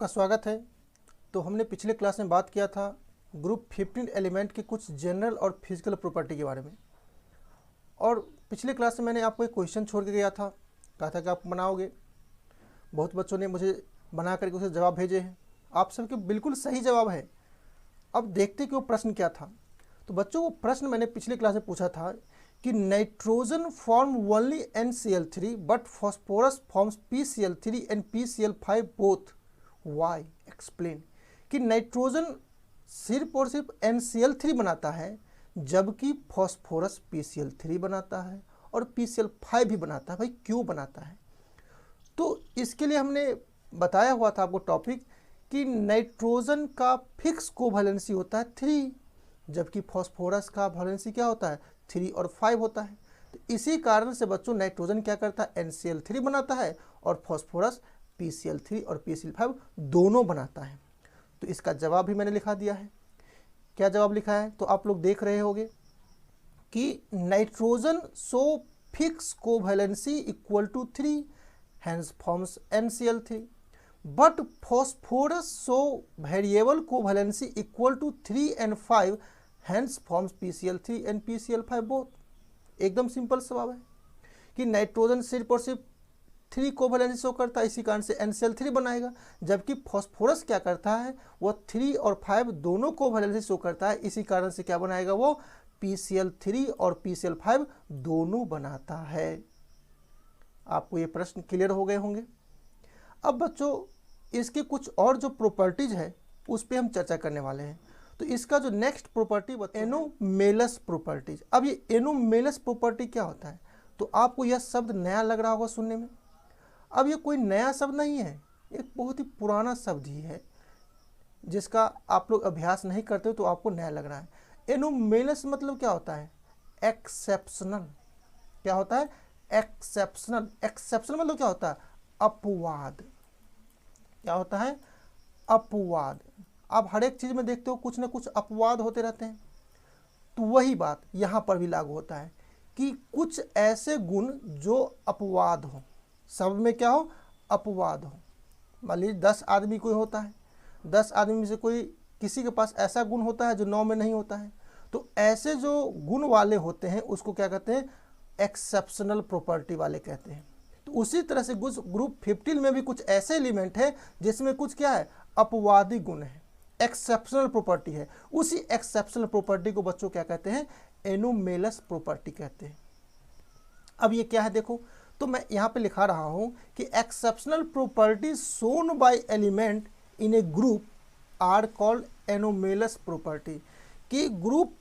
आपका स्वागत है। तो हमने पिछले क्लास में बात किया था ग्रुप 15 एलिमेंट के कुछ जनरल और फिजिकल प्रॉपर्टी के बारे में। और पिछले क्लास में मैंने आपको एक क्वेश्चन छोड़ के गया था, कहा था कि आप बनाओगे। बहुत बच्चों ने मुझे बना करके उसे जवाब भेजे हैं। आप सबके बिल्कुल सही जवाब है। अब देखते कि वो प्रश्न क्या था। तो बच्चों, वो प्रश्न मैंने पिछले क्लास में पूछा था कि nitrogen form only NCl3 but phosphorus forms PCl3 and PCl5 both, why explain. कि नाइट्रोजन सिर्फ और सिर्फ NCl3 बनाता है जबकि फॉस्फोरस PCl3 बनाता है और PCl5 भी बनाता है। भाई क्यों बनाता है? तो इसके लिए हमने बताया हुआ था आपको टॉपिक कि नाइट्रोजन का फिक्स कोवैलेंसी होता है 3, जबकि फॉस्फोरस का वैलेंसी क्या होता है 3 और 5 होता है। तो इसी कारण से बच्चों नाइट्रोजन क्या करता है NCl3 बनाता है और फॉस्फोरस PCl3 और PCl5 दोनों बनाता है। तो इसका जवाब भी मैंने लिखा दिया है। क्या जवाब लिखा है तो आप लोग देख रहे होंगे कि nitrogen so fix covalency equal to 3 hence forms NCl3 but phosphorus so variable covalency equal to 3 and 5 hence forms PCl3 and PCl5 both. एकदम सिंपल सवाल है कि नाइट्रोजन सिर्फ और सिर्फ 3 कोवैलेंसी शो करता है, इसी कारण से NCl3 बनाएगा, जबकि फॉस्फोरस क्या करता है वो 3 और 5 दोनों कोवैलेंसी शो करता है, इसी कारण से क्या बनाएगा वो PCl3 और PCl5 दोनों बनाता है। आपको ये प्रश्न क्लियर हो गए होंगे। अब बच्चों इसके कुछ और जो प्रॉपर्टीज है उस पर हम चर्चा करने वाले हैं। तो इसका जो नेक्स्ट प्रॉपर्टी एनोमेलस प्रॉपर्टीज। अब ये एनोमेलस प्रॉपर्टी क्या होता है? तो आपको यह शब्द नया लग रहा होगा सुनने में। अब ये कोई नया शब्द नहीं है, एक बहुत ही पुराना शब्द ही है जिसका आप लोग अभ्यास नहीं करते हो तो आपको नया लग रहा है। एनोमेलस मतलब क्या होता है? एक्सेप्शनल। क्या होता है? एक्सेप्शनल। एक्सेप्शनल मतलब क्या होता है? अपवाद। क्या होता है? अपवाद। आप हर एक चीज में देखते हो कुछ ना कुछ अपवाद होते रहते हैं। तो वही बात यहां पर भी लागू होता है कि कुछ ऐसे गुण जो अपवाद हो, सब में क्या हो? अपवाद हो। मान लीजिए 10 आदमी कोई होता है, 10 आदमी में से कोई किसी के पास ऐसा गुण होता है जो 9 में नहीं होता है। तो ऐसे जो गुण वाले होते हैं उसको क्या कहते हैं? एक्सेप्शनल प्रॉपर्टी वाले कहते हैं। तो उसी तरह से ग्रुप 15 में भी कुछ ऐसे एलिमेंट है जिसमें कुछ क्या है? अपवादी गुण है, एक्सेप्शनल प्रॉपर्टी है। उसी एक्सेप्शनल प्रॉपर्टी को बच्चों क्या कहते हैं? एनोमेलस प्रॉपर्टी कहते हैं। अब ये क्या है देखो, तो मैं यहाँ पे लिखा रहा हूँ कि exceptional property shown by element in a group are called anomalous property. कि ग्रुप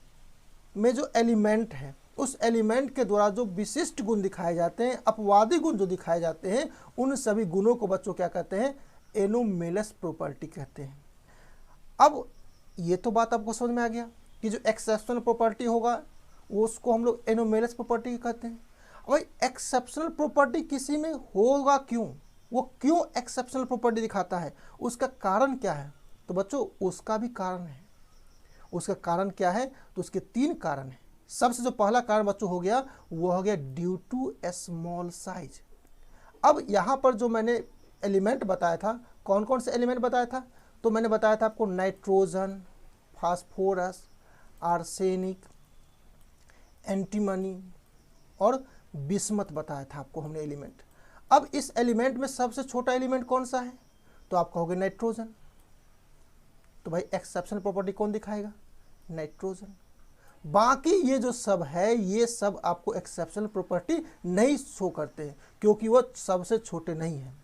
में जो एलिमेंट है उस एलिमेंट के द्वारा जो विशिष्ट गुण दिखाए जाते हैं, अपवादी गुण जो दिखाए जाते हैं, उन सभी गुणों को बच्चों क्या कहते हैं? एनोमेलस प्रॉपर्टी कहते हैं। अब ये तो बात आपको समझ में आ गया कि जो एक्सेप्शनल प्रॉपर्टी होगा वो उसको हम लोग एनोमेलस प्रॉपर्टी कहते हैं। भाई एक्सेप्शनल प्रॉपर्टी किसी में होगा क्यों? वो क्यों एक्सेप्शनल प्रॉपर्टी दिखाता है? उसका कारण क्या है? तो बच्चों उसका भी कारण है। उसका कारण क्या है? तो उसके 3 कारण हैं। सबसे जो पहला कारण बच्चों हो गया वो हो गया ड्यू टू स्मॉल साइज। अब यहाँ पर जो मैंने एलिमेंट बताया था, कौन कौन से एलिमेंट बताया था? तो मैंने बताया था आपको नाइट्रोजन, फास्फोरस, आर्सेनिक, एंटीमनी और बिस्मथ बताया था आपको हमने एलिमेंट। अब इस एलिमेंट में सबसे छोटा एलिमेंट कौन सा है? तो आप कहोगे नाइट्रोजन। तो भाई एक्सेप्शनल प्रॉपर्टी कौन दिखाएगा? नाइट्रोजन। बाकी ये जो सब है ये सब आपको एक्सेप्शनल प्रॉपर्टी नहीं शो करते हैं क्योंकि वो सबसे छोटे नहीं हैं।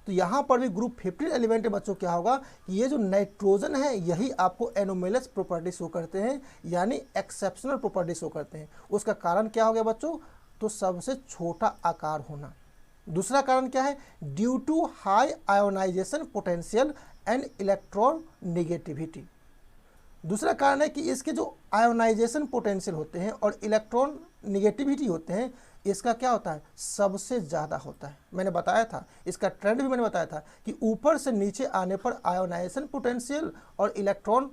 तो यहाँ पर भी ग्रुप 15 एलिमेंट के बच्चों क्या होगा कि ये जो नाइट्रोजन है यही आपको एनोमेलस प्रॉपर्टी शो करते हैं, यानी एक्सेप्शनल प्रॉपर्टी शो करते हैं। उसका कारण क्या हो गया बच्चों? तो सबसे छोटा आकार होना। दूसरा कारण क्या है? Due to high ionisation potential and electronegativity. दूसरा कारण है कि इसके जो आयोनाइजेशन पोटेंशियल होते हैं और इलेक्ट्रॉन निगेटिविटी होते हैं, इसका क्या होता है? सबसे ज़्यादा होता है। मैंने बताया था, इसका ट्रेंड भी मैंने बताया था कि ऊपर से नीचे आने पर आयोनाइजेशन पोटेंशियल और इलेक्ट्रॉन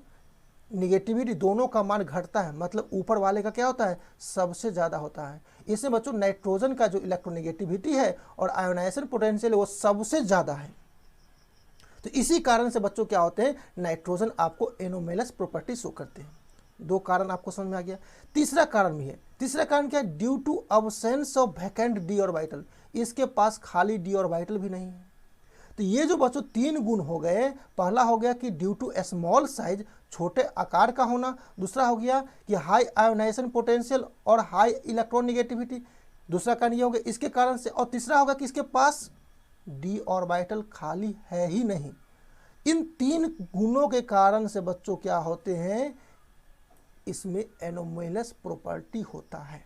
निगेटिविटी दोनों का मान घटता है, मतलब ऊपर वाले का क्या होता है? सबसे ज़्यादा होता है। इसमें बच्चों नाइट्रोजन का जो इलेक्ट्रोनेगेटिविटी है और आयोनाइजेशन पोटेंशियल है वो सबसे ज़्यादा है। तो इसी कारण से बच्चों क्या होते हैं, नाइट्रोजन आपको एनोमेलस प्रॉपर्टी शो करते हैं। दो कारण आपको समझ में आ गया। तीसरा कारण भी है। तीसरा कारण क्या है, due to absence of vacant d orbital, इसके पास खाली डी ऑर्बिटल भी नहीं है। तो ये जो बच्चों तीन गुण हो गए, पहला हो गया कि ड्यू टू स्मॉल साइज, छोटे आकार का होना। दूसरा हो गया कि हाई आयोनाइजेशन पोटेंशियल और हाई इलेक्ट्रॉन निगेटिविटी, दूसरा कारण ये हो गया इसके कारण से। और तीसरा होगा कि इसके पास डी ऑर्बिटल खाली है ही नहीं। इन तीन गुणों के कारण से बच्चों क्या होते हैं, इसमें एनोमेलस प्रॉपर्टी होता है।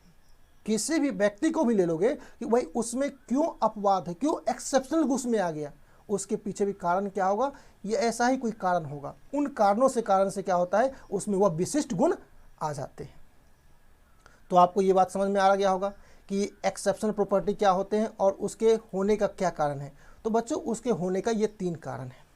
किसी भी व्यक्ति को भी ले लोगे कि भाई उसमें क्यों अपवाद है, क्यों एक्सेप्शनल उसमें आ गया, उसके पीछे भी कारण क्या होगा, ये ऐसा ही कोई कारण होगा। उन कारणों से कारण से क्या होता है, उसमें वह विशिष्ट गुण आ जाते हैं। तो आपको ये बात समझ में आ गया होगा कि एक्सेप्शनल प्रॉपर्टी क्या होते हैं और उसके होने का क्या कारण है। तो बच्चों उसके होने का ये तीन कारण है।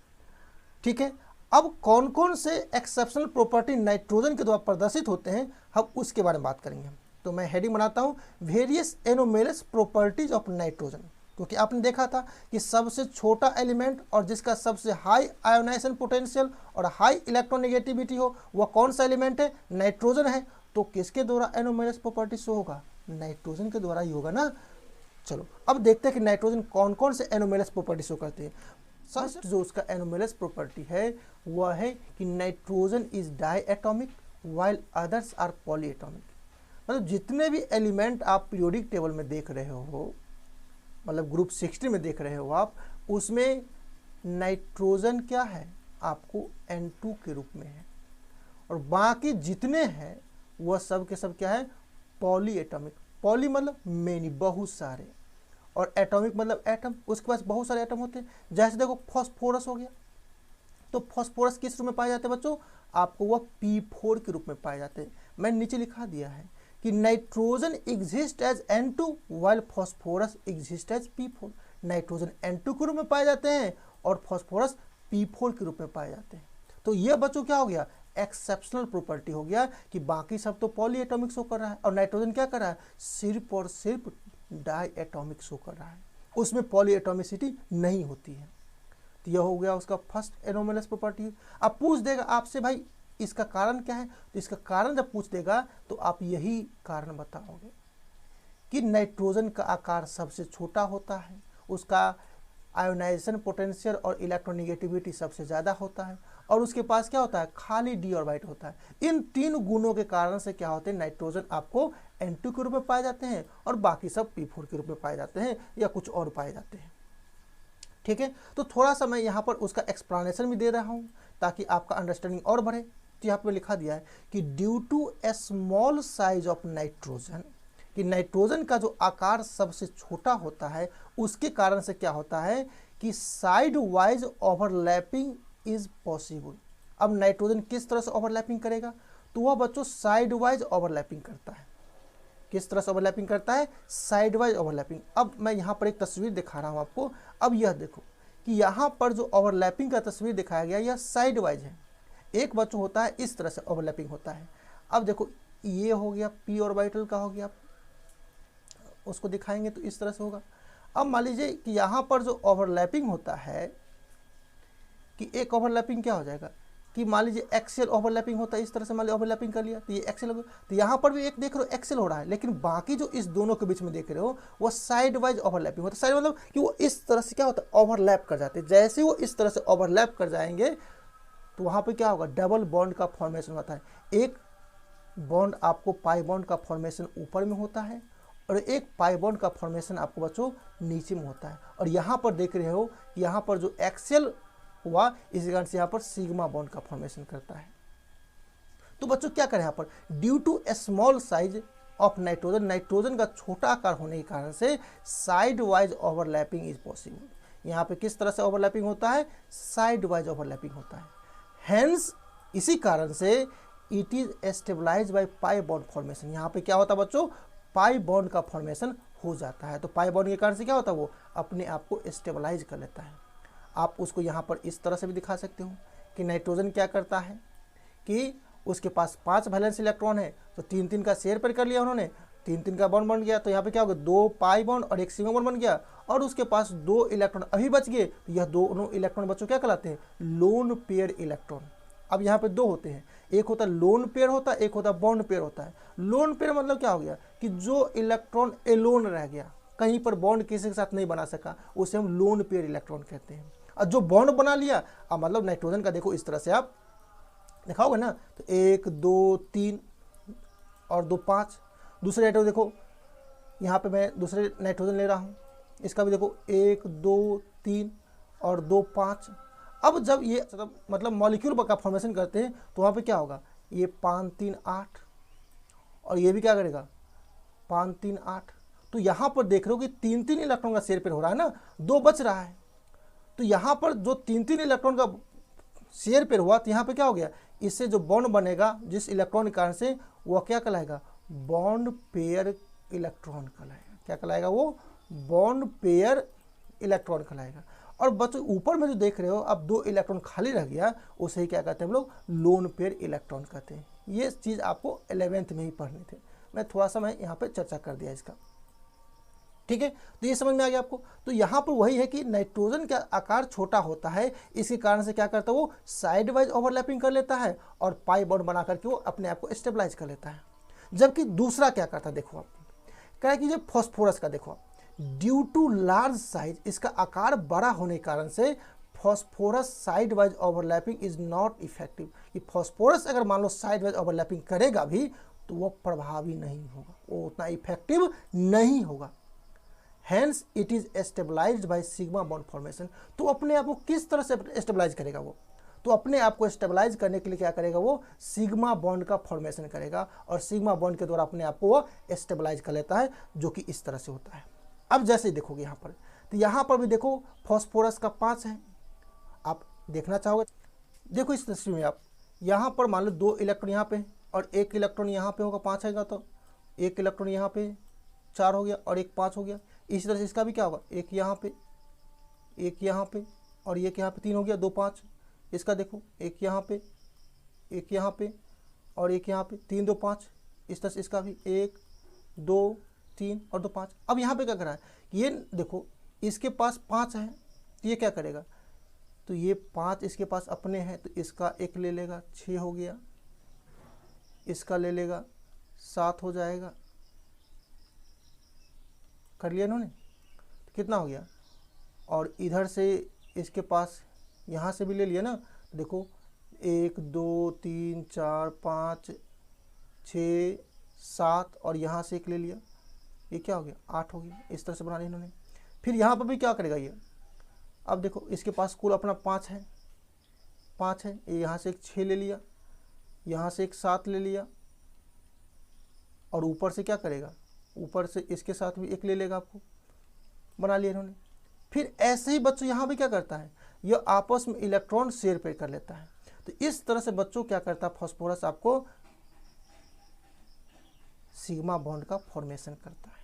ठीक है, अब कौन कौन से एक्सेप्शनल प्रॉपर्टी नाइट्रोजन के द्वारा प्रदर्शित होते हैं, हम उसके बारे में बात करेंगे। तो मैं हेडिंग बनाता हूँ, various anomalous properties of nitrogen, क्योंकि आपने देखा था कि सबसे छोटा एलिमेंट और जिसका सबसे हाई आयोनाइजेशन पोटेंशियल और हाई इलेक्ट्रोनेगेटिविटी हो, वह कौन सा एलिमेंट है, नाइट्रोजन है। तो किसके द्वारा एनोमेलस प्रॉपर्टी शो होगा, नाइट्रोजन के द्वारा ही होगा ना। चलो अब देखते हैं कि नाइट्रोजन कौन कौन से एनोमेलस प्रॉपर्टी शो करते हैं। फर्स्ट जो उसका एनोमेलस प्रॉपर्टी है वह है कि nitrogen is diatomic while others are polyatomic. मतलब जितने भी एलिमेंट आप पीरियोडिक टेबल में देख रहे हो, मतलब ग्रुप 60 में देख रहे हो आप, उसमें नाइट्रोजन क्या है, आपको N2 के रूप में है। और बाकी जितने हैं वह सब के सब क्या है, पॉली एटॉमिक। पॉली मतलब मेनी, बहुत सारे, और एटॉमिक मतलब एटम, उसके पास बहुत सारे एटम होते हैं। जैसे देखो फॉस्फोरस हो गया, तो फॉस्फोरस किस रूप में पाए जाते हैं बच्चों, आपको वह P4 के रूप में पाए जाते हैं। मैंने नीचे लिखा दिया है कि nitrogen exist as N2 while phosphorus exist as P4। Nitrogen N2 के रूप में पाए जाते हैं और फॉस्फोरस P4 के रूप में पाए जाते हैं। तो यह बच्चों क्या हो गया, एक्सेप्शनल प्रॉपर्टी हो गया कि बाकी सब तो पॉली एटॉमिक शो कर रहा है और नाइट्रोजन क्या कर रहा है, सिर्फ और सिर्फ डाई एटॉमिक शो कर रहा है, उसमें पॉली एटॉमिसिटी नहीं होती है। तो यह हो गया उसका फर्स्ट एनोमेलस प्रॉपर्टी। अब पूछ देगा आपसे भाई इसका कारण क्या है, तो इसका कारण जब पूछ देगा तो आप यही कारण बताओगे कि नाइट्रोजन का आकार सबसे छोटा होता है, उसका आयोनाइजेशन पोटेंशियल और इलेक्ट्रोनेगेटिविटी सबसे ज़्यादा होता है, और उसके पास क्या होता है, खाली डी ऑर्बिट होता है। इन तीन गुणों के कारण से क्या होते हैं, नाइट्रोजन आपको N2 के रूप में पाए जाते हैं और बाकी सब P4 के रूप में पाए जाते हैं या कुछ और पाए जाते हैं। ठीक है, तो थोड़ा सा मैं यहाँ पर उसका एक्सप्लेनेशन भी दे रहा हूँ ताकि आपका अंडरस्टैंडिंग और बढ़े। तो यहाँ पर लिखा दिया है कि due to a small size of nitrogen, कि नाइट्रोजन का जो आकार सबसे छोटा होता है उसके कारण से क्या होता है कि side wise overlapping is possible. अब नाइट्रोजन किस तरह से ओवरलैपिंग करेगा, तो वह बच्चों साइड वाइज ओवरलैपिंग करता है। किस तरह से ओवरलैपिंग करता है, साइड वाइज ओवरलैपिंग। अब मैं यहाँ पर एक तस्वीर दिखा रहा हूँ आपको। अब यह देखो कि यहाँ पर जो ओवरलैपिंग का तस्वीर दिखाया गया यह साइड वाइज है। एक बच्चों होता है इस तरह से ओवरलैपिंग होता है। अब देखो ये हो गया p ऑर्बिटल का हो गया, उसको दिखाएंगे तो इस तरह से होगा। अब मान लीजिए कि यहाँ पर जो ओवरलैपिंग होता है कि एक ओवरलैपिंग क्या हो जाएगा कि मान लीजिए एक्सेल ओवरलैपिंग होता है, इस तरह से मान लीजिए ओवरलैपिंग कर लिया तो ये एक्सेल हो गया। तो यहाँ पर भी एक देख रहे हो एक्सेल हो रहा है, लेकिन बाकी जो इस दोनों के बीच में देख रहे हो वो साइड वाइज ओवरलैपिंग होता है। साइड मतलब कि वो इस तरह से क्या होता है, ओवरलैप कर जाते हैं। जैसे ही वो इस तरह से ओवरलैप कर जाएंगे तो वहाँ पर क्या होगा, डबल बॉन्ड का फॉर्मेशन होता है। एक बॉन्ड आपको पाई बॉन्ड का फॉर्मेशन ऊपर में होता है और एक पाई बॉन्ड का फॉर्मेशन आपको बच्चों नीचे में होता है। और यहाँ पर देख रहे हो कि यहाँ पर जो एक्सेल हुआ इस कारण से यहाँ पर सिग्मा बॉन्ड का फॉर्मेशन करता है। तो बच्चों क्या करें यहाँ पर, due to a small size of nitrogen, nitrogen का छोटा आकार होने के कारण से side wise overlapping is possible. यहाँ पे किस तरह से ओवरलैपिंग होता है, साइड वाइज ओवरलैपिंग होता है। हेंस इसी कारण से it is stabilize by pi bond formation. यहाँ पे क्या होता है बच्चों, पाई बॉन्ड का फॉर्मेशन हो जाता है। तो पाई बॉन्ड के कारण से क्या होता है, वो अपने आप को स्टेबलाइज कर लेता है। आप उसको यहाँ पर इस तरह से भी दिखा सकते हो कि नाइट्रोजन क्या करता है कि उसके पास 5 वैलेंस इलेक्ट्रॉन है तो 3 3 का शेयर पर कर लिया उन्होंने, 3 का बॉन्ड बन गया, तो यहाँ पे क्या होगा 2 पाई बॉन्ड और एक सिग्मा बॉन्ड बन गया, और उसके पास 2 इलेक्ट्रॉन अभी बच गए, तो यह दोनों इलेक्ट्रॉन बच्चों क्या कहलाते हैं, लोन पेयर इलेक्ट्रॉन। अब यहाँ पे 2 होते हैं, एक होता है लोन पेयर होता है, एक होता है बॉन्ड पेयर होता है। लोन पेयर मतलब क्या हो गया कि जो इलेक्ट्रॉन एलोन रह गया, कहीं पर बॉन्ड किसी के साथ नहीं बना सका, उसे हम लोन पेयर इलेक्ट्रॉन कहते हैं। और जो बॉन्ड बना लिया, अब मतलब नाइट्रोजन का देखो इस तरह से आप देखा होगा ना, तो 1 2 3 और 2 5। दूसरे नाइट्रोजन देखो, यहाँ पे मैं दूसरे नाइट्रोजन ले रहा हूँ, इसका भी देखो 1 2 3 और 2 5। अब जब ये मतलब मॉलिक्यूल का फॉर्मेशन करते हैं तो वहाँ पे क्या होगा, ये 5 3 8 और ये भी क्या करेगा 5 3 8। तो यहाँ पर देख रहे हो कि 3 इलेक्ट्रॉन का शेयर पेयर हो रहा है ना, 2 बच रहा है। तो यहाँ पर जो 3 इलेक्ट्रॉन का शेयर पेयर हुआ, तो यहाँ पे क्या हो गया, इससे जो बॉन्ड बनेगा जिस इलेक्ट्रॉन के कारण से, वह क्या कहलाएगा, बॉन्ड पेयर इलेक्ट्रॉन कहलाएगा। क्या कहलाएगा वो, बॉन्ड पेयर इलेक्ट्रॉन कहलाएगा। और बच्चों ऊपर में जो देख रहे हो अब 2 इलेक्ट्रॉन खाली रह गया, उसे ही क्या कहते हैं हम लोग, लोन पेयर इलेक्ट्रॉन कहते हैं। ये चीज़ आपको 11th में ही पढ़नी थी, मैं थोड़ा सा मैं यहाँ पे चर्चा कर दिया इसका, ठीक है। तो ये समझ में आ गया आपको। तो यहाँ पर वही है कि नाइट्रोजन का आकार छोटा होता है, इसके कारण से क्या करता है वो साइड वाइज ओवरलैपिंग कर लेता है और पाई बॉन्ड बना करके वो अपने आप को स्टेबलाइज कर लेता है। जबकि दूसरा क्या करता है, देखो आप क्या है कि जब फॉस्फोरस का देखो, ड्यू टू लार्ज साइज, इसका आकार बड़ा होने के कारण से phosphorus side wise overlapping is not effective. कि फॉस्फोरस अगर मान लो साइड वाइज ओवरलैपिंग करेगा भी तो वो प्रभावी नहीं होगा, वो उतना इफेक्टिव नहीं होगा। Hence it is stabilized by sigma bond formation. तो अपने आप को किस तरह से स्टेबलाइज करेगा वो, तो अपने आप को स्टेबलाइज करने के लिए क्या करेगा वो, सिग्मा बॉन्ड का फॉर्मेशन करेगा और सिग्मा बॉन्ड के द्वारा अपने आप को वो स्टेबलाइज कर लेता है, जो कि इस तरह से होता है। अब जैसे ही देखोगे यहाँ पर, तो यहाँ पर भी देखो फॉस्फोरस का 5 है, आप देखना चाहोगे, देखो इस तस्वीर में आप, यहाँ पर मान लो 2 इलेक्ट्रॉन यहाँ पे और 1 इलेक्ट्रॉन यहाँ पे होगा, 5 आएगा, तो 1 इलेक्ट्रॉन यहाँ पे 4 हो गया और 1 5 हो गया। इसी तरह से इसका भी क्या होगा, 1 यहाँ पे, 1 यहाँ पे और 1 यहाँ पे, 3 हो गया, 2 5। इसका देखो 1 यहाँ पे, 1 यहाँ पे और 1 यहाँ पे, 3 2 5। इस तरह से इसका भी 1 2 3 और 2 5। अब यहाँ पे क्या कर रहा है, ये देखो इसके पास 5 है, तो ये क्या करेगा, तो ये 5 इसके पास अपने हैं, तो इसका 1 ले लेगा, 6 हो गया, इसका ले लेगा 7 हो जाएगा, कर लिया इन्होंने, तो कितना हो गया। और इधर से इसके पास यहाँ से भी ले लिया ना, देखो 1 2 3 4 5 6 7 और यहाँ से 1 ले लिया, ये क्या हो गया 8 हो गया। इस तरह से बना लिया इन्होंने। फिर यहाँ पर भी क्या करेगा ये, अब देखो इसके पास कुल अपना 5 है, 5 है, ये यहाँ से 1 6 ले लिया, यहाँ से 1 7 ले लिया और ऊपर से क्या करेगा, ऊपर से इसके साथ भी 1 ले लेगा, आपको बना लिया इन्होंने। फिर ऐसे ही बच्चों यहाँ भी क्या करता है, यह आपस में इलेक्ट्रॉन शेयर पे कर लेता है। तो इस तरह से बच्चों क्या करता है, फॉस्फोरस आपको सिग्मा बॉन्ड का फॉर्मेशन करता है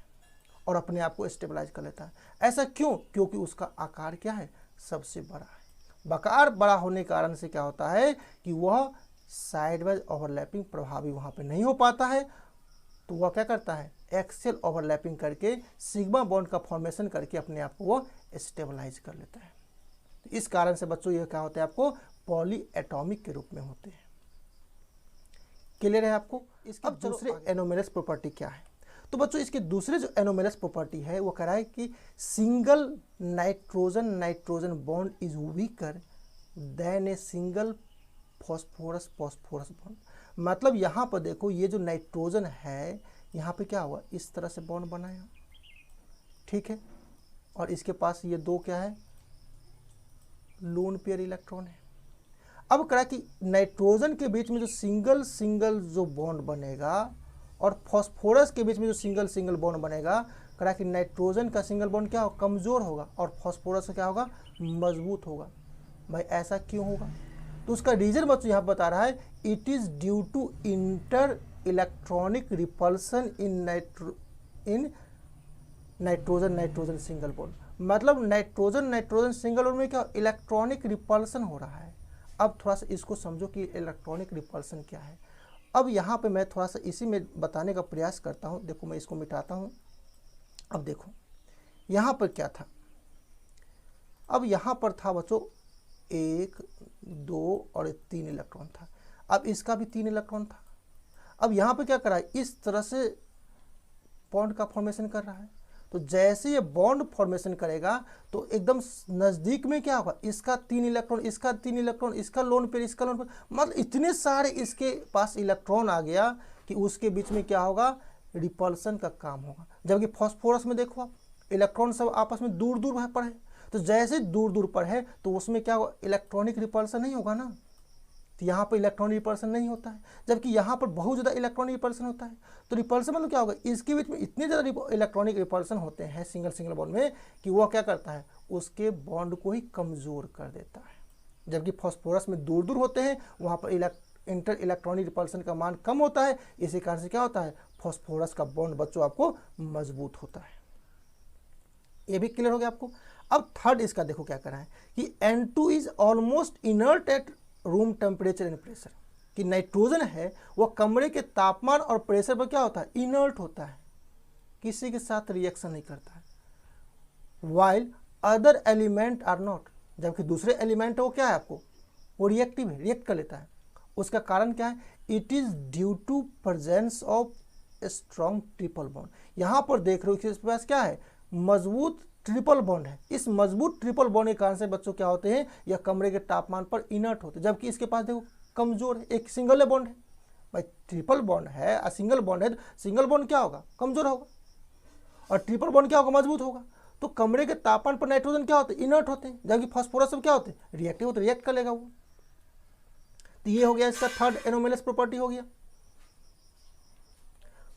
और अपने आप को स्टेबलाइज कर लेता है। ऐसा क्यों, क्योंकि उसका आकार क्या है, सबसे बड़ा है। आकार बड़ा होने के कारण से क्या होता है कि वह साइड वाइज ओवरलैपिंग प्रभावी वहाँ पे नहीं हो पाता है, तो वह क्या करता है, एक्सियल ओवरलैपिंग करके सिग्मा बॉन्ड का फॉर्मेशन करके अपने आप को वो स्टेबलाइज कर लेता है। तो इस कारण से बच्चों ये क्या होता है, आपको पॉली एटॉमिक के रूप में होते हैं। क्लियर है आपको। इसके अब दूसरे एनोमेलस प्रॉपर्टी क्या है, तो बच्चों इसके दूसरे जो एनोमेलस प्रॉपर्टी है वो कह रहा है कि single nitrogen nitrogen bond is weaker then a single phosphorus phosphorus bond. मतलब यहाँ पर देखो ये जो नाइट्रोजन है, यहाँ पे क्या हुआ, इस तरह से बॉन्ड बनाया, ठीक है, और इसके पास ये 2 क्या है, लोन पेयर इलेक्ट्रॉन है। अब कह रहा है कि नाइट्रोजन के बीच में जो सिंगल सिंगल जो बॉन्ड बनेगा और फॉस्फोरस के बीच में जो सिंगल सिंगल बॉन्ड बनेगा, कह रहा है कि नाइट्रोजन का सिंगल बॉन्ड क्या होगा, कमज़ोर होगा और फॉस्फोरस का क्या होगा, मजबूत होगा। भाई ऐसा क्यों होगा, तो उसका रीजन बच्चों यहाँ बता रहा है, it is due to inter electronic repulsion in nitrogen nitrogen single bond. मतलब नाइट्रोजन नाइट्रोजन सिंगल बॉन्ड में क्या इलेक्ट्रॉनिक रिपल्सन हो रहा है। अब थोड़ा सा इसको समझो कि इलेक्ट्रॉनिक रिपल्सन क्या है। अब यहाँ पे मैं थोड़ा सा इसी में बताने का प्रयास करता हूँ। देखो मैं इसको मिटाता हूँ। अब देखो यहाँ पर क्या था, अब यहाँ पर था बच्चों 1 2 और 3 इलेक्ट्रॉन था। अब इसका भी 3 इलेक्ट्रॉन था। अब यहाँ पे क्या करा है, इस तरह से बॉन्ड का फॉर्मेशन कर रहा है। तो जैसे ये बॉन्ड फॉर्मेशन करेगा तो एकदम नज़दीक में क्या होगा, इसका 3 इलेक्ट्रॉन, इसका 3 इलेक्ट्रॉन, इसका लोन पेयर, इसका लोन पेयर, मतलब इतने सारे इसके पास इलेक्ट्रॉन आ गया कि उसके बीच में क्या होगा, रिपल्सन का काम होगा। जबकि फॉस्फोरस में देखो आप, इलेक्ट्रॉन सब आपस में दूर दूर पर है, तो जैसे दूर दूर पर है तो उसमें क्या होगा, इलेक्ट्रॉनिक रिपल्सन नहीं होगा ना। तो यहाँ पर इलेक्ट्रॉनिक रिपल्सन नहीं होता है, जबकि यहाँ पर बहुत ज़्यादा इलेक्ट्रॉनिक रिपल्सन होता है। तो रिपल्सन मतलब क्या होगा, इसके बीच में इतने ज़्यादा इलेक्ट्रॉनिक रिपल्सन होते हैं सिंगल बॉन्ड में कि वह क्या करता है, उसके बॉन्ड को ही कमज़ोर कर देता है। जबकि फॉस्फोरस में दूर दूर होते हैं, वहाँ पर इंटर इलेक्ट्रॉनिक रिपल्सन का मान कम होता है। इसी कारण से क्या होता है, फॉस्फोरस का बॉन्ड बच्चों आपको मजबूत होता है। ये भी क्लियर हो गया आपको। अब थर्ड इसका देखो क्या करा है कि N2 is almost inert at room temperature and pressure, कि नाइट्रोजन है वह कमरे के तापमान और प्रेशर पर क्या होता है, इनर्ट होता है, किसी के साथ रिएक्शन नहीं करता है। While other element are not, जबकि दूसरे एलिमेंट वो क्या है आपको, वो रिएक्टिव है, रिएक्ट कर लेता है। उसका कारण क्या है, it is due to presence of strong triple bond. यहाँ पर देख रहे हो इसके पास क्या है, मजबूत ट्रिपल बॉन्ड है। इस मजबूत ट्रिपल बॉन्ड के कारण से बच्चों क्या होते हैं, यह कमरे के तापमान पर इनर्ट होते हैं। जबकि इसके पास देखो कमजोर है, एक सिंगल बॉन्ड है। भाई ट्रिपल बॉन्ड है और सिंगल बॉन्ड है, तो सिंगल बॉन्ड क्या होगा, कमजोर होगा, और ट्रिपल बॉन्ड क्या होगा, मजबूत होगा। तो कमरे के तापमान पर नाइट्रोजन क्या होते हैं, इनर्ट होते हैं, जबकि फास्फोरस सब क्या होते हैं, रिएक्टिव होते, रिएक्ट कर लेगा वो। तो ये हो गया इसका थर्ड एनोमलस प्रॉपर्टी हो गया।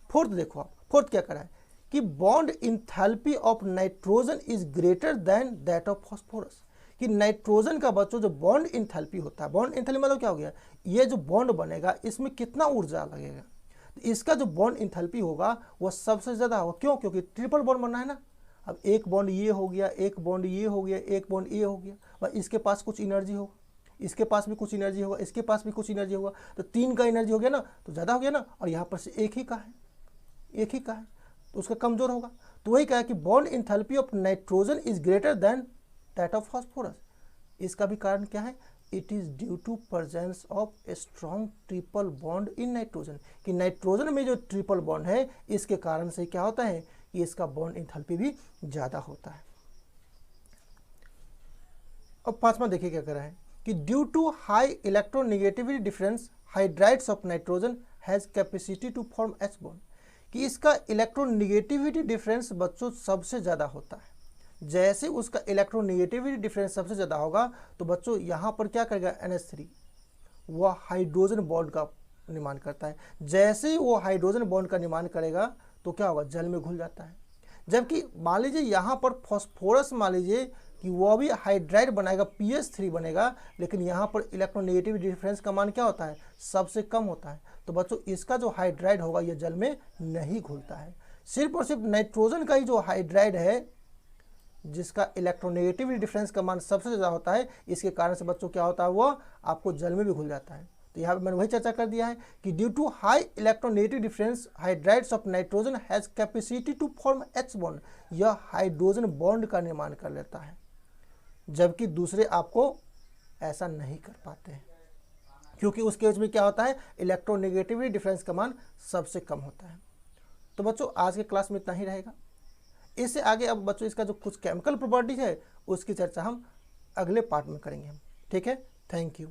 फोर्थ देखो आप, फोर्थ क्या करा है कि bond enthalpy of nitrogen is greater than that of phosphorus, कि नाइट्रोजन का बच्चों जो बॉन्ड इंथैल्पी होता है, बॉन्ड इंथैल्पी मतलब क्या हो गया, ये जो बॉन्ड बनेगा इसमें कितना ऊर्जा लगेगा, तो इसका जो बॉन्ड इंथैल्पी होगा वह सबसे ज़्यादा होगा। क्यों, क्योंकि ट्रिपल बॉन्ड बनना है ना। अब एक बॉन्ड ये हो गया, एक बॉन्ड ये हो गया, एक बॉन्ड ये हो गया, भाई इसके पास कुछ एनर्जी होगा, इसके पास भी कुछ एनर्जी होगा, इसके पास भी कुछ एनर्जी होगा, तो 3 का एनर्जी हो गया ना, तो ज़्यादा हो गया ना, और यहाँ पर से एक ही का है, एक ही का है, तो उसका कमजोर होगा। तो वही कहा कि bond enthalpy of nitrogen is greater than that of phosphorus. इसका भी कारण क्या है, it is due to presence of a strong triple bond in nitrogen, कि नाइट्रोजन में जो ट्रिपल बॉन्ड है इसके कारण से क्या होता है कि इसका बॉन्ड इंथैल्पी भी ज़्यादा होता है। अब पांचवा देखिए क्या कर रहा है कि due to high electronegativity difference hydrides of nitrogen has capacity to form H bond, कि इसका इलेक्ट्रोनेगेटिविटी डिफरेंस बच्चों सबसे ज़्यादा होता है। जैसे उसका इलेक्ट्रोनेगेटिविटी डिफरेंस सबसे ज़्यादा होगा तो बच्चों यहाँ पर क्या करेगा, NH3 वह हाइड्रोजन बॉन्ड का निर्माण करता है। जैसे ही वो हाइड्रोजन बॉन्ड का निर्माण करेगा तो क्या होगा, जल में घुल जाता है। जबकि मान लीजिए यहाँ पर फॉस्फोरस, मान लीजिए कि वह भी हाइड्राइड बनाएगा, PH3 बनेगा, लेकिन यहाँ पर इलेक्ट्रोनेगेटिविटी डिफरेंस का मान क्या होता है, सबसे कम होता है। तो बच्चों इसका जो हाइड्राइड होगा यह जल में नहीं घुलता है। सिर्फ और सिर्फ नाइट्रोजन का ही जो हाइड्राइड है जिसका इलेक्ट्रोनेगेटिविटी डिफरेंस का मान सबसे ज़्यादा होता है, इसके कारण से बच्चों क्या होता है, वो आपको जल में भी घुल जाता है। तो यहाँ पे मैंने वही चर्चा कर दिया है कि due to high electronegative difference hydrides of nitrogen has capacity to form H bond, यह हाइड्रोजन बॉन्ड का निर्माण कर लेता है, जबकि दूसरे आपको ऐसा नहीं कर पाते हैं, क्योंकि उसके बीच में क्या होता है, इलेक्ट्रोनेगेटिविटी डिफरेंस का मान सबसे कम होता है। तो बच्चों आज के क्लास में इतना ही रहेगा। इससे आगे अब बच्चों इसका जो कुछ केमिकल प्रॉपर्टी है उसकी चर्चा हम अगले पार्ट में करेंगे। ठीक है, थैंक यू।